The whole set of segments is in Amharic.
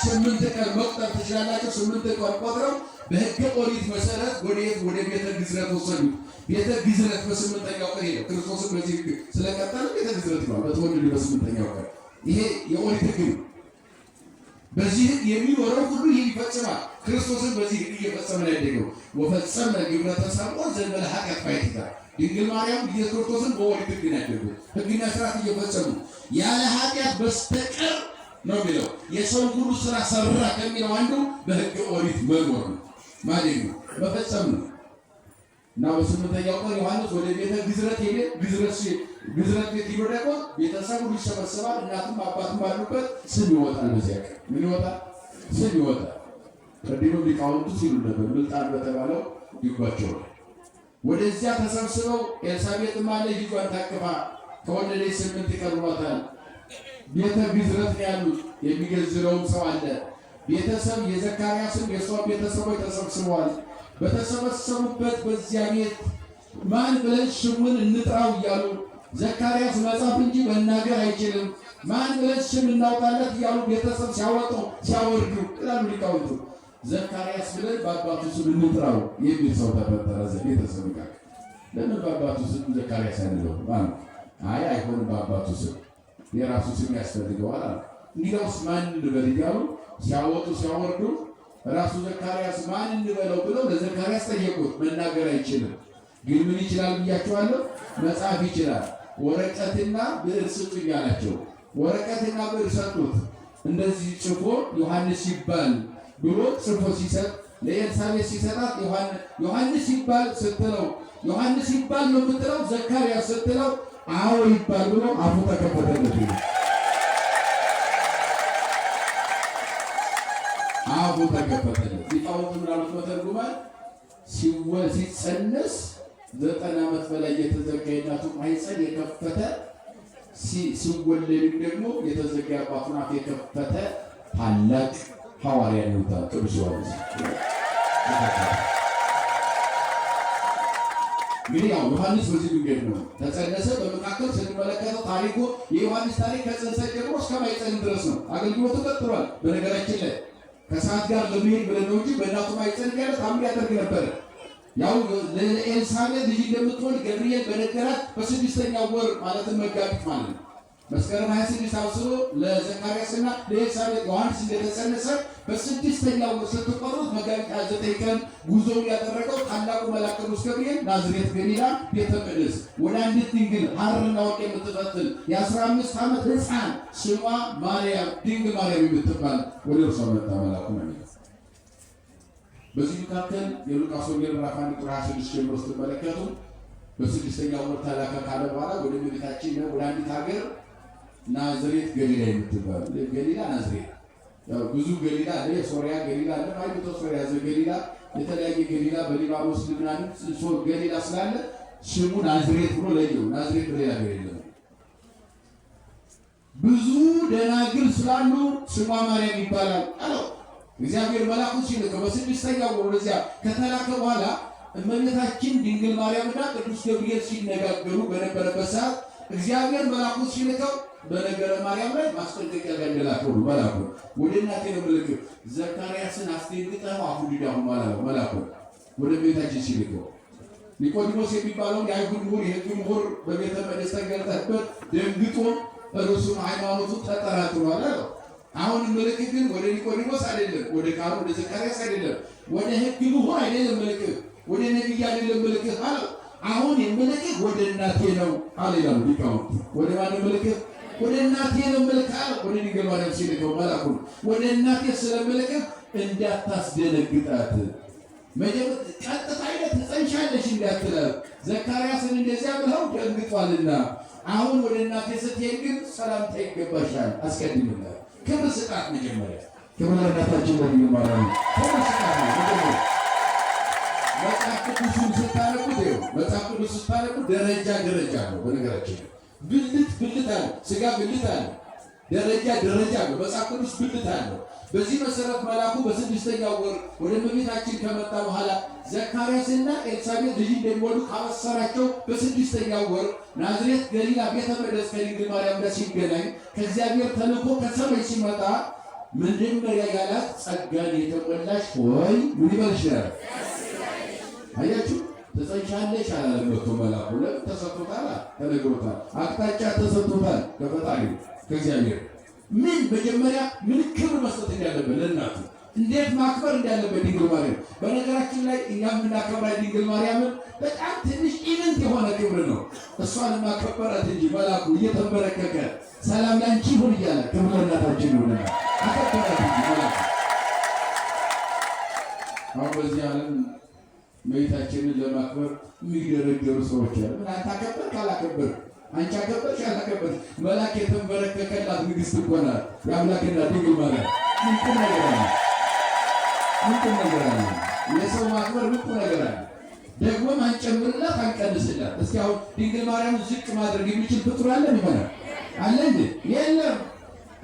8 ቀን መቁጠር ትችላላችሁ። 8 ቀን ቆጥረው በሕገ ኦሪት መሰረት ወደ ቤተ ግዝረት ወሰዱት። ቤተ ግዝረት በ8ኛው ቀን ሄደ። ክርስቶስን በዚህ ሕግ ስለቀጠለ ቤተ ግዝረት ነው በተወለደ በ8ኛው ቀን። ይሄ የኦሪት ሕግ ነው። በዚህ ሕግ የሚኖረው ሁሉ ይህን ይፈጽማል። ክርስቶስን በዚህ ሕግ እየፈጸመ ነው ያደገው። ወፈጸመ ግብረ ተሰብኦ ዘእንበለ ኃጢአት ባሕቲታ። ድንግል ማርያም ኢየሱስ ክርስቶስን በኦሪት ሕግ ነው ያደገው። ሕግና ስርዓት እየፈጸሙ ያለ ኃጢአት በስተቀር ነው የሚለው። የሰው ሁሉ ስራ ሰራ ከሚለው አንዱ በሕገ ኦሪት መኖር ነው ማለት ነው፣ መፈጸም ነው። እና በ8ኛው ቀን ዮሐንስ ወደ ቤተ ግዝረት ሄደ። ግዝረት ቤት ሄዶ ደግሞ ቤተሰቡ ይሰበሰባል። እናቱም አባቱም ባሉበት ስም ይወጣል። በዚያ ቀን ምን ይወጣል? ስም ይወጣል። ቀድሞ ሊቃውንቱ ሲሉ ነበር ምልጣን በተባለው ይጓቸዋል። ወደዚያ ተሰብስበው ኤልሳቤጥ ማለት ልጇን ታቅፋ ከወለደች 8 ቀን ሆኗታል። ቤተ ግዝረት ነው ያሉት። የሚገዝረውም ሰው አለ። ቤተሰብ የዘካርያስም የሷም ቤተሰቦች ተሰብስበዋል። በተሰበሰቡበት በዚያ ቤት ማን ብለን ስሙን እንጥራው እያሉ ዘካርያስ መጻፍ እንጂ መናገር አይችልም። ማን ብለን ስም እናውጣለት እያሉ ቤተሰብ ሲያወጡ ሲያወርዱ ይላሉ ሊቃውንቱ። ዘካርያስ ብለን በአባቱ ስም እንጥራው የሚል ሰው ተፈጠረ። ቤተሰብ ጋር ለምን በአባቱ ስም ዘካርያስ አንለው ማለት አይ አይሆንም፣ በአባቱ ስም የራሱ ስም ያስፈልገዋል አለ። እንግዲያውስ ማን እንበል እያሉ ሲያወጡ ሲያወርዱ ራሱ ዘካርያስ ማን እንበለው ብለው ለዘካርያስ ጠየቁት። መናገር አይችልም፣ ግን ምን ይችላል ብያቸዋለሁ? መጻፍ ይችላል። ወረቀትና ብዕር ስጡኝ አላቸው። ወረቀትና ብዕር ሰጡት። እንደዚህ ጽፎ ዮሐንስ ይባል ብሎ ጽፎ ሲሰጥ ለኤልሳቤጥ ሲሰጣት ዮሐንስ ይባል ስትለው ዮሐንስ ይባል ነው የምትለው፣ ዘካርያስ ስትለው አዎ ይባል ብሎ አፉ ተከፈተለት። አፉ ተከፈተለት። ሊቃውንቱ ምናሉት መተርጉማን ሲጸነስ 9 ዓመት በላይ የተዘጋ የእናቱ ማኅፀን የከፈተ ሲወለድም ደግሞ የተዘጋ አባቱን አፍ የከፈተ ታላቅ ሐዋርያ ነው ቅዱስ ዮሐንስ። እንግዲህ ያው ዮሐንስ በዚህ መንገድ ነው ተጸነሰ። በመካከል ስንመለከተው ታሪኩ የዮሐንስ ታሪክ ከጽንሰት ጀምሮ እስከ ማኅፀን ድረስ ነው። አገልግሎቱ ቀጥሏል። በነገራችን ላይ ከሰዓት ጋር ለመሄድ ብለን ነው እንጂ በእናቱ ማኅፀን ያለ ታምር ያደርግ ነበር። ያው ለኤልሳቤጥ ልጅ እንደምትወልድ ገብርኤል በነገራት በ6ኛው ወር ማለትም መጋቢት ማለት ነው መስከረም 26 አብስሮ ለዘካርያስና ለኤልሳቤጥ ዮሐንስ እንደተጸነሰ በ6ኛው ወር ስትቆጥሩት መጋቢት 29 ቀን ጉዞውን ያደረገው ታላቁ መልአክ ቅዱስ ገብርኤል ናዝሬት ገሊላ ቤተ መቅደስ ወደ አንዲት ድንግል ሐርና ወርቅ የምትፈትል የ15 ዓመት ሕፃን ስሟ ማርያም ድንግል ማርያም የምትባል ወደ እርሷ መጣ መልአኩ ነው። በዚህ መካከል የሉቃስ ወንጌል ምዕራፍ 1 ቁጥር 26 ጀምሮ ስትመለከቱ በ6ኛው ወር ተላከ ካለ በኋላ ወደ እመቤታችን ነው ወደ አንዲት ሀገር ናዝሬት ገሊላ የምትባል ገሊላ ናዝሬት ያው ብዙ ገሊላ አለ። ሶሪያ ገሊላ አለ። አይቶ ሶሪያ ገሊላ የተለያየ ገሊላ በሊባኖስ ልብናን ገሊላ ስላለ ስሙ ናዝሬት ብሎ ለየው። ናዝሬት በሌላ ሀገር የለም። ብዙ ደናግል ስላሉ ስሟ ማርያም ይባላል አለው። እግዚአብሔር መልአኩን ሲልከው በ6ኛው ወር ወደዚያ ከተላከ በኋላ እመቤታችን ድንግል ማርያምና ቅዱስ ገብርኤል ሲነጋገሩ በነበረበት ሰዓት እግዚአብሔር መልአኩን ሲልከው በነገረ ማርያም ላይ ማስጠንቀቂያ ገደላቸው። መልአኩ ወደ እናቴ ነው ምልክት ዘካርያስን አስደንግጠው አፉ ዲዳሁ መልአኩ ወደ ቤታችን ሲልከው ኒቆዲሞስ የሚባለው የአይሁድ ምሁር የሕግ ምሁር በቤተ መቅደስ ተገልጠበት ደንግጦ እርሱም ሃይማኖቱን ተጠራጥሯል አለው። አሁን ምልክት ግን ወደ ኒቆዲሞስ አይደለም፣ ወደ ካህኑ ወደ ዘካርያስ አይደለም፣ ወደ ሕግ ምሁር አይደለም ምልክት፣ ወደ ነቢይ አይደለም ምልክት አለው። አሁን የምልክት ወደ እናቴ ነው አለ ይላሉ ሊቃውንት። ወደ ማን ምልክት? ወደ እናቴ ነው ምልክት አለ። ወደ ድንግል ማርያም ሲልከው መልአኩ ወደ እናቴ ስለምልክት እንዳታስደነግጣት መጀመር ቀጥታ አይነት ትጸንሻለሽ እንዳትላት ዘካርያስን እንደዚያ ብለው ደንግጧልና፣ አሁን ወደ እናቴ ስትሄድ ግን ሰላምታ ይገባሻል። አስቀድምላት ክብር ስጣት። መጀመሪያ ክብር ለእናታችን ለድንግል ማርያም ክብር ስጣት መጀመሪያ። መጽሐፍ ቅዱስን ስታነቡት ይኸው መጽሐፍ ቅዱስ ስታነቡት ደረጃ ነው። በነገራችን ብልት አለ፣ ስጋ ብልት አለ፣ ደረጃ አለ። መጽሐፍ ቅዱስ ብልት አለ። በዚህ መሰረት መልአኩ በ6ኛው ወር ወደ እመቤታችን ከመጣ በኋላ ዘካርያስና ኤልሳቤጥ ልጅ እንደሚወልዱ ካበሰራቸው በ6ኛው ወር ናዝሬት ገሊላ ቤተ መቅደስ ከድንግል ማርያም ጋር ሲገናኝ ከእግዚአብሔር ተልኮ ከሰማይ ሲመጣ መጀመሪያ ያላት ጸጋን የተሞላሽ ሆይ ምን ይበልሽ? አያችሁ ተጸንሻለሽ አላለም መጥቶ መልአኩ። ለምን ተሰጥቶታል፣ ተነግሮታል፣ አቅጣጫ ተሰጥቶታል ከፈጣሪ ከእግዚአብሔር። ምን መጀመሪያ ምን ክብር መስጠት እንዳለበት ለእናቱ እንዴት ማክበር እንዳለበት ድንግል ማርያም። በነገራችን ላይ እኛ የምናከብራት ድንግል ማርያምን በጣም ትንሽ ኢቨንት የሆነ ክብር ነው። እሷን ማከበራት እንጂ መልአኩ እየተንበረከከ ሰላም ላንቺ ይሁን እያለ ክብር ለእናታችን ይሁንና አከበራት እንጂ መልአኩ። አሁን በዚህ ዓለም እመቤታችንን ለማክበር የሚደረደሩ ሰዎች አሉ። ምን አንተ አከበር ካላከበር አንቺ አከበርሽ አላከበርሽ መልአክ የተንበረከከላት ንግሥት እኮ ናት የአምላክና ድንግል ማርያም። ምን ቁም ነገር አለ? ምን ቁም ነገር አለ? የሰው ማክበር ምን ቁም ነገር አለ? ደግሞም አንጨምርላት አንቀንስላት። እስኪ አሁን ድንግል ማርያም ዝቅ ማድረግ የሚችል ፍጡር አለ? ይሆናል አለ እንዴ? የለም።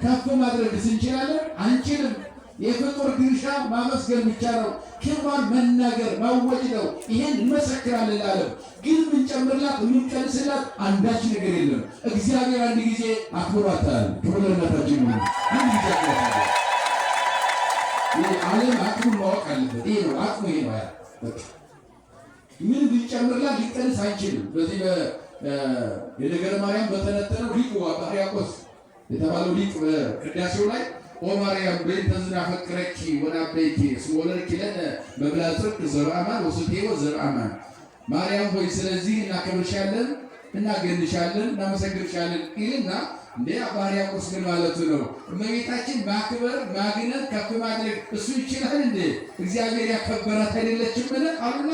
ከፍ ማድረግ እንችላለን? አንችልም። የፍጡር ድርሻ ማመስገን ብቻ ነው። ክብሯን መናገር ማወጅ ነው። ይሄን እንመሰክራለን ለዓለም። ግን የምንጨምርላት የምንቀንስላት አንዳች ነገር የለም። እግዚአብሔር አንድ ጊዜ አክብሯታል። ክብር ለእናታችን ነው። አንድ ጊዜ አክብሯታል። ዓለም አቅሙን ማወቅ አለበት። ይሄ ነው አቅሙ። ይሄ ነው ምን ብንጨምርላት ሊቀንስ አንችልም። በዚህ የነገረ ማርያም በተነተነው ሊቁ አባ ሕርያቆስ የተባለው ሊቅ በቅዳሴው ላይ ኦ ማርያም በእንተ ዝናፈቅረኪ ወናበይኪ ስወለድኪ ለነ መብልዐ ጽድቅ ዘበአማን ወሱቴወ ዘበአማን። ማርያም ሆይ ስለዚህ እናከብርሻለን፣ እናገንሻለን፣ እናመሰግንሻለን ይልና እንደ አባ ሕርያቆስ ግን ማለቱ ነው እመቤታችን ማክበር ማግነን ከፍ ማድረግ እሱ ይችላል እንዴ? እግዚአብሔር ያከበራት አይደለችም ብለን አሉና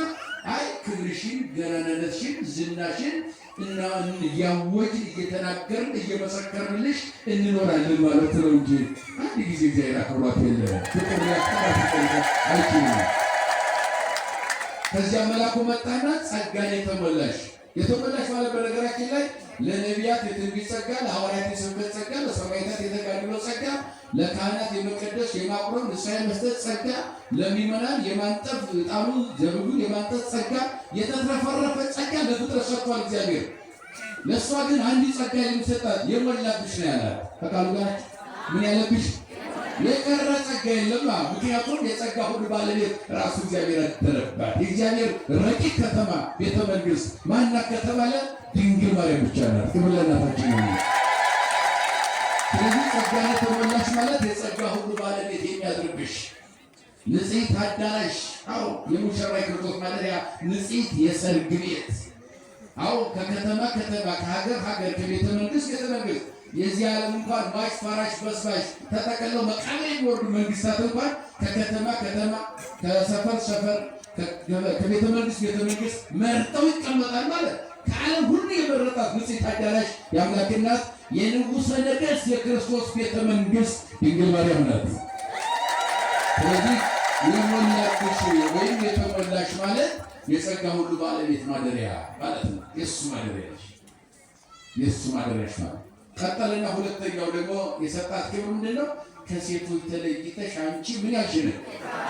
አይ ክብርሽን፣ ገናናነትሽን፣ ዝናሽን እና እያወጅን እየተናገርን እየመሰከርንልሽ እንኖራለን ማለት ነው እንጂ አንድ ጊዜ እግዚአብሔር አክብሯት የለ ፍቅር ያስተማር አይችልም። ከዚያ መልአኩ መጣና ጸጋን የተሞላሽ ማለት በነገራችን ላይ ለነቢያት የትንቢት ጸጋ፣ ለሐዋርያት የስብከት ጸጋ፣ ለሰማዕታት የተጋድሎ ጸጋ፣ ለካህናት የመቀደስ የማቁረብ ንስሐ መስጠት ጸጋ፣ ለሚመናን የማንጠፍ ዕጣኑን ዘብዱን የማንጠፍ ጸጋ፣ የተትረፈረፈ ጸጋ ለፍጥረት ሰጥቷል እግዚአብሔር። ለእሷ ግን አንዲት ጸጋ የሚሰጣት የሞላብሽ ነው ያላት። ከቃሉ ጋር ምን ያለብሽ? የቀረ ጸጋ የለም። ምክንያቱም የጸጋ ሁሉ ባለቤት ራሱ እግዚአብሔር አደረባት። የእግዚአብሔር ረቂቅ ከተማ ቤተ መንግሥት ማናት ከተባለ ድንግል ማርያም ብቻ ናት። ክብር ለእናታችን ነው። ስለዚህ ጸጋን የተሞላሽ ማለት የጸጋ ሁሉ ባለቤት የሚያድርብሽ ንጽሕት አዳራሽ፣ አዎ የሙሽራ ክርስቶስ ማደሪያ ንጽሕት የሰርግ ቤት፣ አዎ ከከተማ ከተማ ከሀገር ሀገር ከቤተ መንግሥት ቤተ መንግሥት የዚህ ዓለም እንኳን ማሽ ፈራሽ በስባሽ ተጠቅለው መቃብር የሚወርዱ መንግስታት እንኳን ከከተማ ከተማ ከሰፈር ሰፈር ከቤተ መንግሥት ቤተ መንግሥት መርጠው ይቀመጣል ማለት ከዓለም ሁሉ የመረጣት ንጽሕት አዳራሽ የአምላክ እናት የንጉሠ ነገሥት የክርስቶስ ቤተ መንግሥት ድንግል ማርያም ናት። ስለዚህ የሞላብሽ ወይም የተሞላሽ ማለት የጸጋ ሁሉ ባለቤት ማደሪያ ማለት ነው። የእሱ ማደሪያ ነሽ፣ የእሱ ማደሪያሽ ማለት ቀጠልና ሁለተኛው ደግሞ የሰጣት ክብር ምንድን ነው? ከሴቶች ተለይተሽ አንቺ ምን ያልሽ ነሽ?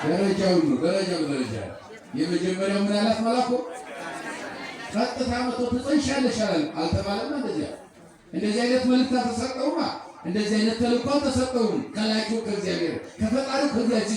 ደረጃውን ነው። ደረጃ የመጀመሪያው ምን አላት መልአኩ? ቀጥታ መቶ ትጸንሻለሽ አልተባለማ? እንደዚህ አይነት መልእክት አልተሰጠውማ። እንደዚህ አይነት ተልእኮ አልተሰጠውም። ከላኪው ከእግዚአብሔር ከፈጣሪው ከእግዚአብሔር